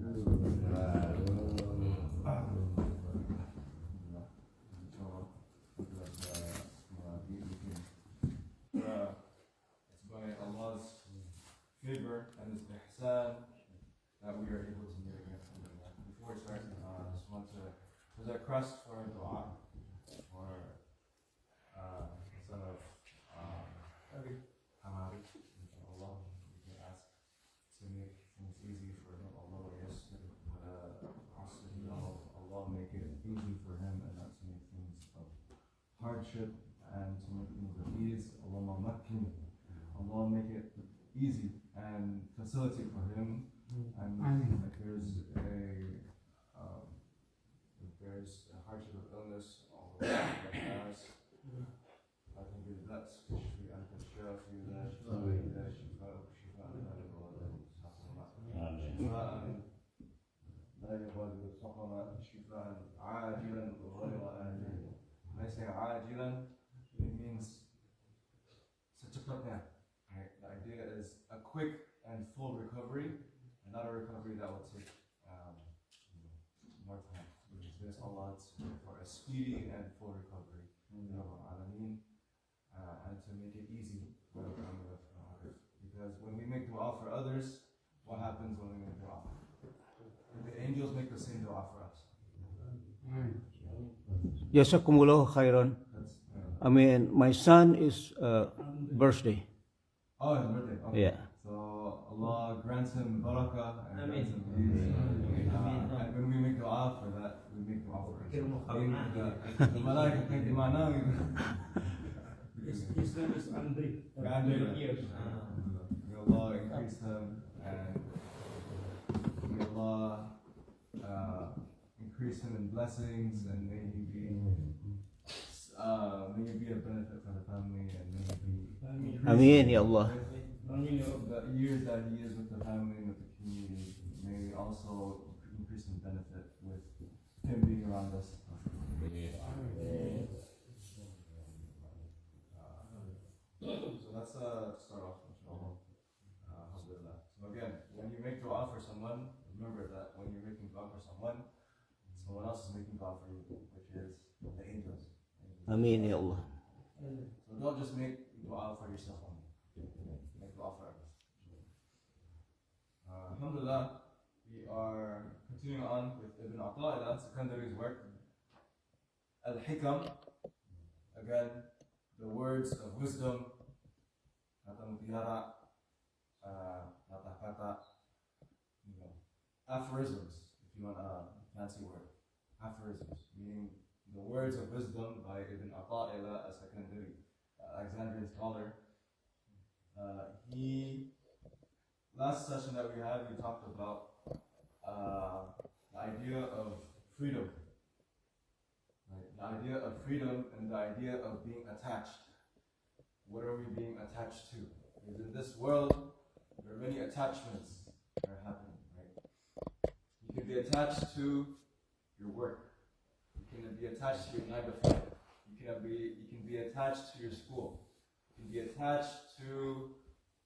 It's by Allah's favor and His ihsan that we are able to meet again. Before we start, I just want to, there's a request for a dua for son of Ahmad. Inshallah, we can ask to make things easy for him. Allah, yes, Allah make it easy for him and not to make things of hardship and to make things of ease. Allah make it easy and facilitate for him. And if there's a hardship of illness, I think that's شفاء عاجلا غير آجل. When I say عاجلا, it means ستقطع. The idea is a quick and full recovery, and not a recovery that will take more time. There's Allah for a speedy and full recovery, and to make it easy. Because when we make dua for others, what happens when we make dua? The angels make the same dua for us. Jazakumullah khairan. I mean, my son is birthday. Oh, his birthday. Okay. Yeah. So Allah grants him barakah and grants him peace. And when we make dua for that, we make dua for him. The malaika can DIMANA. His name is Andre. May Allah increase him and may Allah increase him in blessings, and may he be a benefit for the family, and may he be Ameen, Ya Allah. The years that he is with the family and with the community, may also increase in benefit with him being around us. So let's start off, inshallah. Alhamdulillah. So again, when you make dua for someone, remember that when you're making dua for someone else is making dua for you, which is the angels. Ameen, Ya Allah. So don't just make dua for yourself only. Make dua for others. Alhamdulillah, we are continuing on with Ibn Atta'illah, Secondary's work. Al-Hikam, again, the words of wisdom, aphorisms, if you want a fancy word. Aphorisms, meaning the words of wisdom by Ibn Atta'illah, a secondary Alexandrian scholar. Last session that we had, we talked about the idea of freedom. Right? The idea of freedom and the idea of being attached. What are we being attached to? Because in this world, there are many attachments that are happening. Right? You can be attached to your work. You can be attached to your 9 to 5. You can be attached to your school. You can be attached to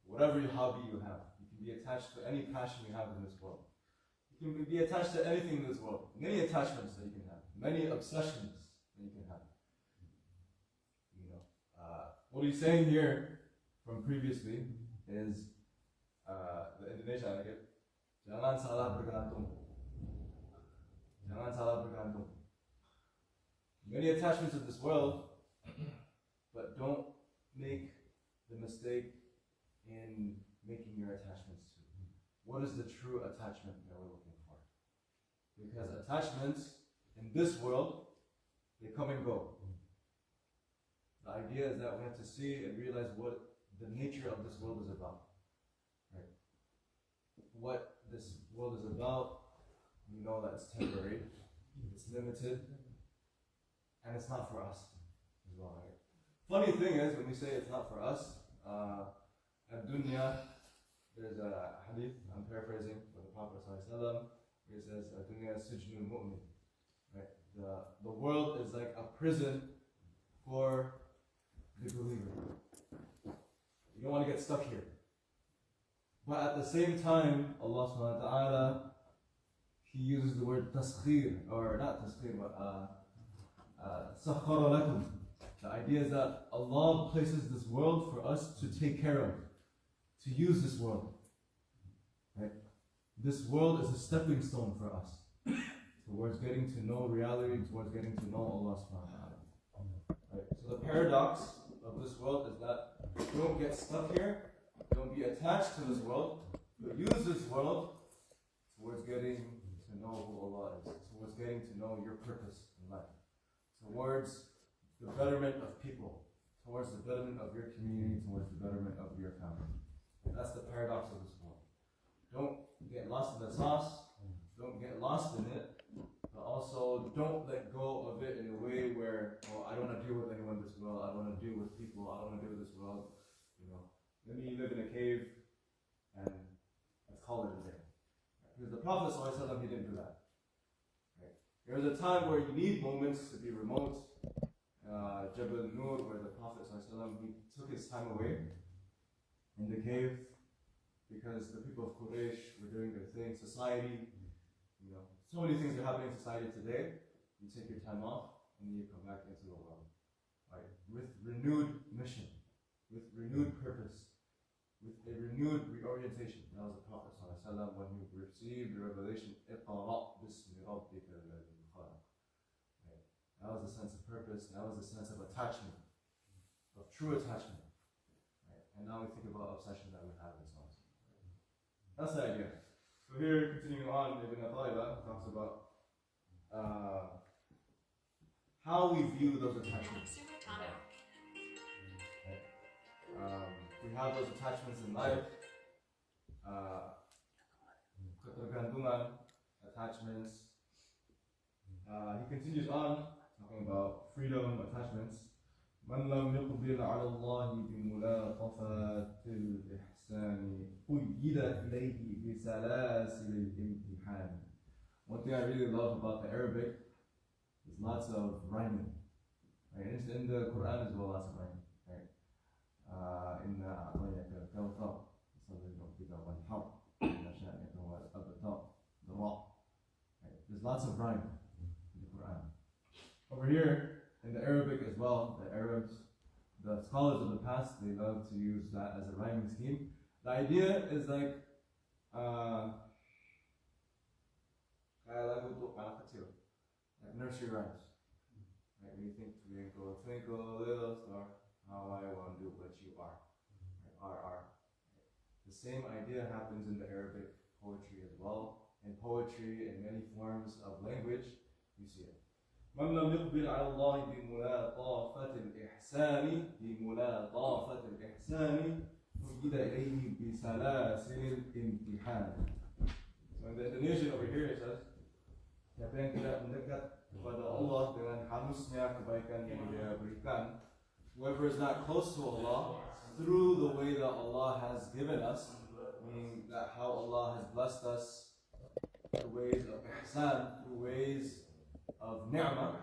whatever hobby you have. You can be attached to any passion you have in this world. You can be attached to anything in this world. Many attachments that you can have. Many obsessions that you can have. What he's saying here from previously is the Indonesia agak. Jangan salah bergantung. Jangan salah bergantung. Many attachments of this world, but don't make the mistake in making your attachments to. What is the true attachment that we're looking for? Because attachments in this world, they come and go. The idea is that we have to see and realize what the nature of this world is about. Right? What this world is about, we know that it's temporary, it's limited, and it's not for us as well. Right? Funny thing is, when we say it's not for us, Ad-Dunya, there's a hadith, I'm paraphrasing, from the Prophet ﷺ, where it says, Ad-Dunya sijnul mu'min. Right? The world is like a prison for the believer. You don't want to get stuck here. But at the same time, Allah subhanahu wa ta'ala he uses the word taskhir, or not taskhir, but sakhara lakum. The idea is that Allah places this world for us to take care of, to use this world. Right? This world is a stepping stone for us towards getting to know reality, towards getting to know Allah subhanahu wa ta'ala. Right? So the paradox of this world is that don't get stuck here, don't be attached to this world, but use this world towards getting to know who Allah is, towards getting to know your purpose in life, towards the betterment of people, towards the betterment of your community, towards the betterment of your family. And that's the paradox of this world. Don't get lost in the sauce, don't get lost in it, but also don't let go of it in a way where, oh, I don't want to deal with anyone in this world, I don't want to deal with people, I don't want to deal with this world, you know. Let me live in a cave and let's call it a day. Because the Prophet ﷺ, he didn't do that. Right? There was a time where you need moments to be remote. Jabal Nur, where the Prophet ﷺ, he took his time away in the cave because the people of Quraysh were doing their thing. Society, you know, so many things are happening in society today. You take your time off and then you come back into the world, right? With renewed mission, with renewed purpose, with a renewed reorientation. That was the Prophet ﷺ when he received the revelation, اقرأ باسم ربك الذي خلق. That was a sense of purpose, that was a sense of attachment, of true attachment. Right? And now we think about obsession that we have in songs. That's the idea. So here, continuing on, Ibn At-Thohir talks about how we view those attachments. Right? We have those attachments in life. Ketergantungan, attachments. He continues on, talking about freedom, attachments. من لم يقبل على الله بملاطفة الإحسان قيد إليه بسلاسل الامتحان. One thing I really love about the Arabic is lots of rhyming. Right? In the Quran as well, lots of rhyming. Right? إن أعطيناك الكوثر فصل لربك وانحر إن شانئك هو الأبتر. The ra. There's lots of rhyme in the Quran. Over here, in the Arabic as well, the Arabs, the scholars of the past, they love to use that as a rhyming scheme. The idea is like nursery rhymes. Right? When you think twinkle, twinkle, little star, how I wonder what you are. Right? R. The same idea happens in the Arabic poetry as well. In poetry, in many forms of language, you see it. من لم يقبل على الله بملاطفة الإحسان قيد إليه بسلاسل الامتحان. So in the Indonesian over here it says, siapa yang tidak mendekat kepada Allah dengan halusnya kebaikan yang Dia berikan, whoever is not close to Allah through the way that Allah has given us, meaning that how Allah has blessed us through ways of ihsan, through ways of ni'mah,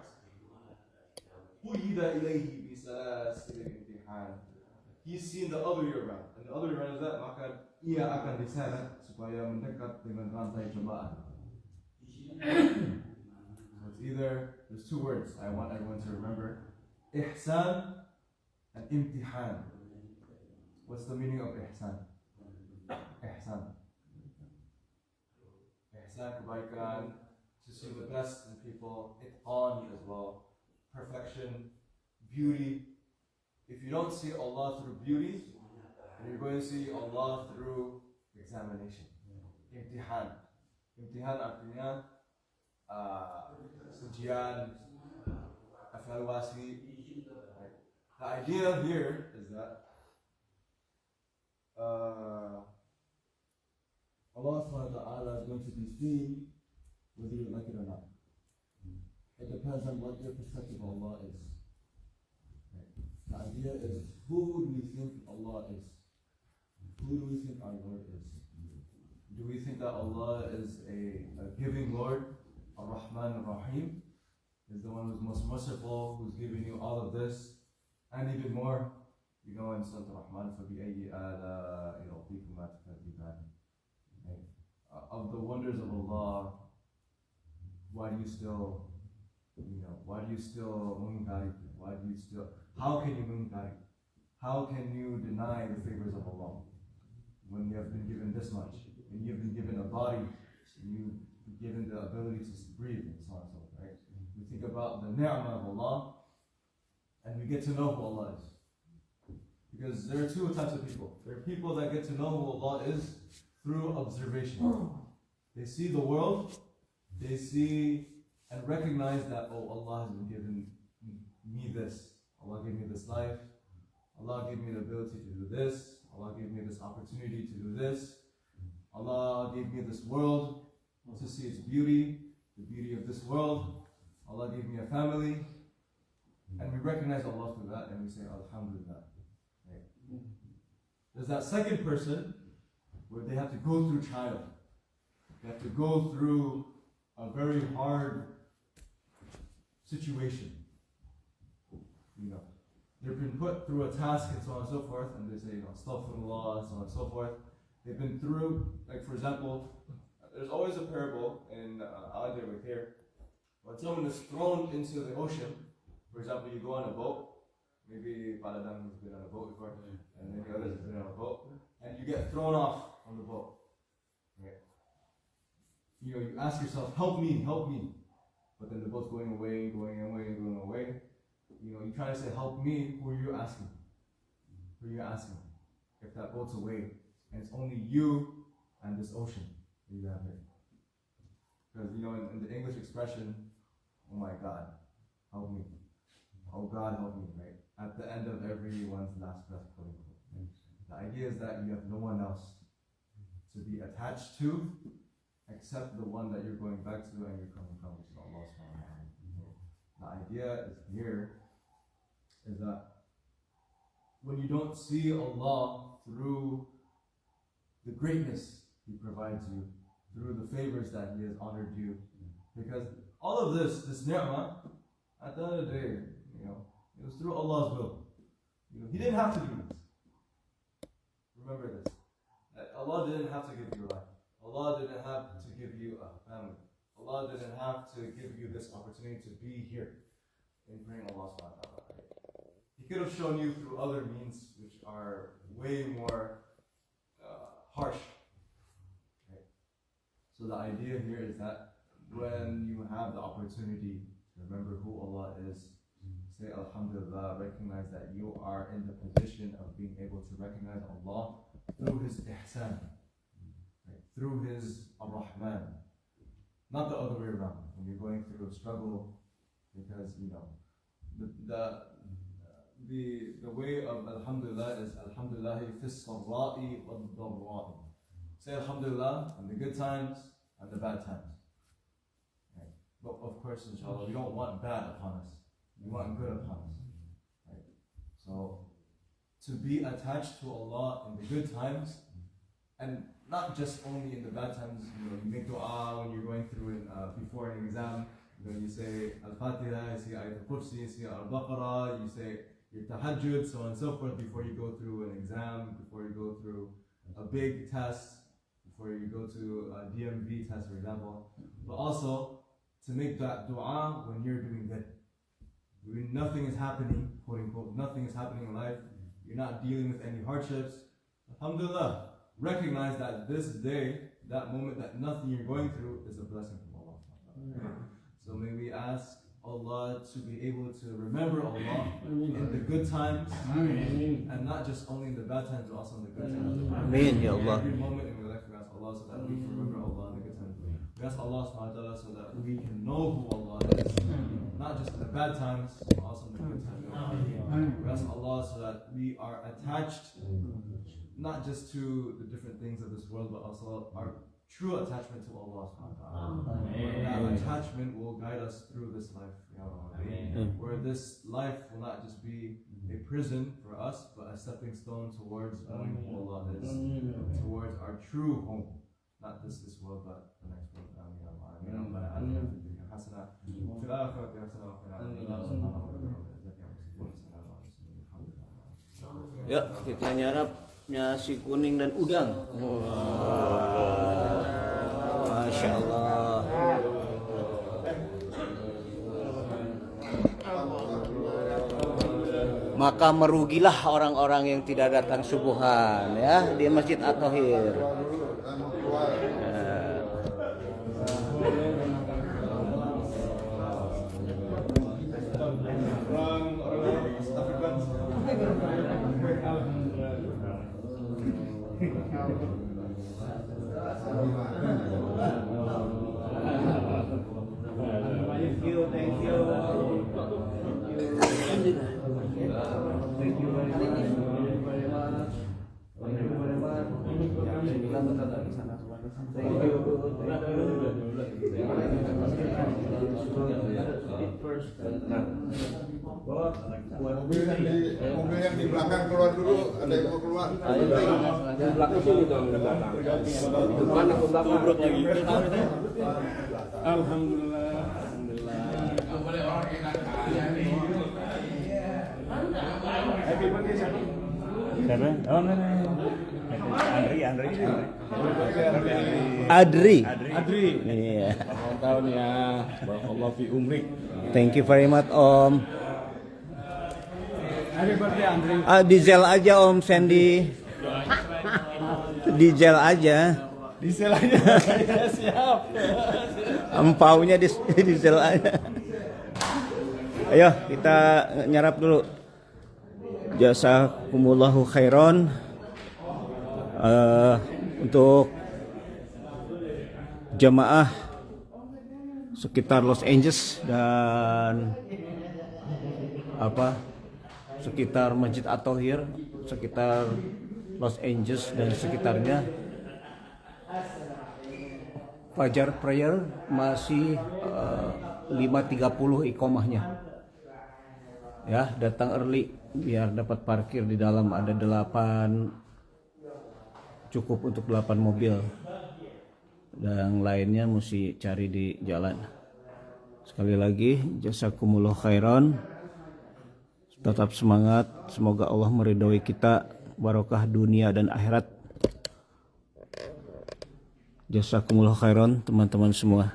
he's seen the other way around. And the other way around is that maka ia akan diseret supaya mendekat dengan rantai cobaan. So it's either, there's two words I want everyone to remember: ihsan and imtihan. What's the meaning of ihsan? Ihsan. Ihsan, kebaikan, to see the best in people, itqan as well, perfection, beauty. If you don't see Allah through beauty, then you're going to see Allah through examination. Imtihan. Imtihan artinya ujian, evaluasi. The idea here is that Allah subhanahu wa ta'ala is going to be seen whether you like it or not. It depends on what your perspective of Allah is. The idea is, who do we think Allah is? Who do we think our Lord is? Do we think that Allah is a giving Lord, Ar-Rahman Ar-Rahim, is the one who's most merciful, who's giving you all of this, and even more? You know in Surah Ar-Rahman, فَبِأَيِّ آلَاءِ رَبِّكُمَا تُكَذِّبَانِ. Of the wonders of Allah, why do you still, mengingkari? How can you mengingkari? How can you deny the favors of Allah when you have been given this much, and you have been given a body, and you've been given the ability to breathe, and so on and so forth, right? We think about the ni'mah of Allah, and we get to know who Allah is. Because there are two types of people. There are people that get to know who Allah is through observation. They see the world, they see and recognize that, oh, Allah has been given me this. Allah gave me this life. Allah gave me the ability to do this. Allah gave me this opportunity to do this. Allah gave me this world to see its beauty, the beauty of this world. Allah gave me a family. And we recognize Allah through that and we say, Alhamdulillah. Right? There's that second person where they have to go through trial. They have to go through a very hard situation. They've been put through a task and so on and so forth, and they say, astaghfirullah, and so on and so forth. They've been through, like for example, there's always a parable in At-Thohir, when someone is thrown into the ocean. For example, you go on a boat, maybe Paladan has been on a boat before, and then the others have been on a boat, and you get thrown off on the boat. Right? You ask yourself, help me, but then the boat's going away. You try to say, help me, who are you asking? If that boat's away, and it's only you and this ocean that you have here. Because, in the English expression, oh my God, help me. Oh God, help me, right? At the end of everyone's last breath, quote unquote. The idea is that you have no one else to be attached to except the one that you're going back to and you're coming from, which is Allah subhanahu wa ta'ala. The idea is here is that when you don't see Allah through the greatness He provides you, through the favors that He has honored you, because all of this ni'mah, at the end of the day, it was through Allah's will. He didn't have to do this. Remember this. That Allah didn't have to give you life. Allah didn't have to give you a family. Allah didn't have to give you this opportunity to be here in praying Allah subhanahu wa ta'ala. He could have shown you through other means which are way more harsh. Right? So the idea here is that when you have the opportunity to remember who Allah is, say Alhamdulillah, recognize that you are in the position of being able to recognize Allah through His ihsan, right? Through His ar-Rahman, not the other way around. When you're going through a struggle, because the way of Alhamdulillah is Alhamdulillahi fis sarra'i wad darra'i. Say Alhamdulillah in the good times and the bad times. Right? But of course, inshallah, we don't want bad upon us. We want good upon us. Right? So, to be attached to Allah in the good times, and not just only in the bad times. You make dua when you're going through before an exam. You say Al-Fatiha, you say Ayat al-Kursi, you say Al-Baqarah, you say your tahajjud, so on and so forth, before you go through an exam, before you go through a big test, before you go to a DMV test, for example. But also, to make that dua when you're doing good. When nothing is happening, quote unquote, nothing is happening in life, you're not dealing with any hardships, alhamdulillah, recognize that this day, that moment, that nothing you're going through is a blessing from Allah. So may we ask Allah to be able to remember Allah in the good times, and not just only in the bad times, but also in the good times. Ameen, Ya Allah. Every moment in our life we ask Allah so that we can remember Allah in the good times. We ask Allah subhanahu wa ta'ala so that we can know who Allah is, not just in the bad times, but also in the good times. We ask Allah so that we are attached not just to the different things of this world, but also our true attachment to Allah subhanahu wa ta'ala. That attachment will guide us through this life, where this life will not just be a prison for us, but a stepping stone towards knowing who Allah is, towards our true home, not just this world, but the next world. Ya, kita nyarap nasi kuning dan udang. Masya Allah. maka merugilah orang-orang yang tidak datang subuhan ya di Masjid At-Thohir. Mobil yang di belakang keluar dulu, ada yang mau keluar. Di belakang sini dong, di belakang. Mana ke belakang? Alhamdulillah. Happy birthday siapa? Siapa? Oh, Adri. Iya. Ulang tahun ya. Barakallahu fi umrik. Thank you very much Om. Happy birthday Andri. Diesel aja Om Sandy. Diesel aja. Diesel aja. Ya, siap. Empaunya diesel aja. Ayo kita nyarap dulu. Jazakumullahu khairan. Untuk jamaah sekitar Los Angeles dan sekitar Masjid At-Thohir, sekitar Los Angeles dan sekitarnya, Fajar prayer masih 5.30 iqomahnya. Ya, datang early biar dapat parkir di dalam, ada 8, cukup untuk 8 mobil. Dan lainnya mesti cari di jalan. Sekali lagi jazakumullah khairan. Tetap semangat, semoga Allah meridhoi kita, barokah dunia dan akhirat. Jazakumullah khairan teman-teman semua.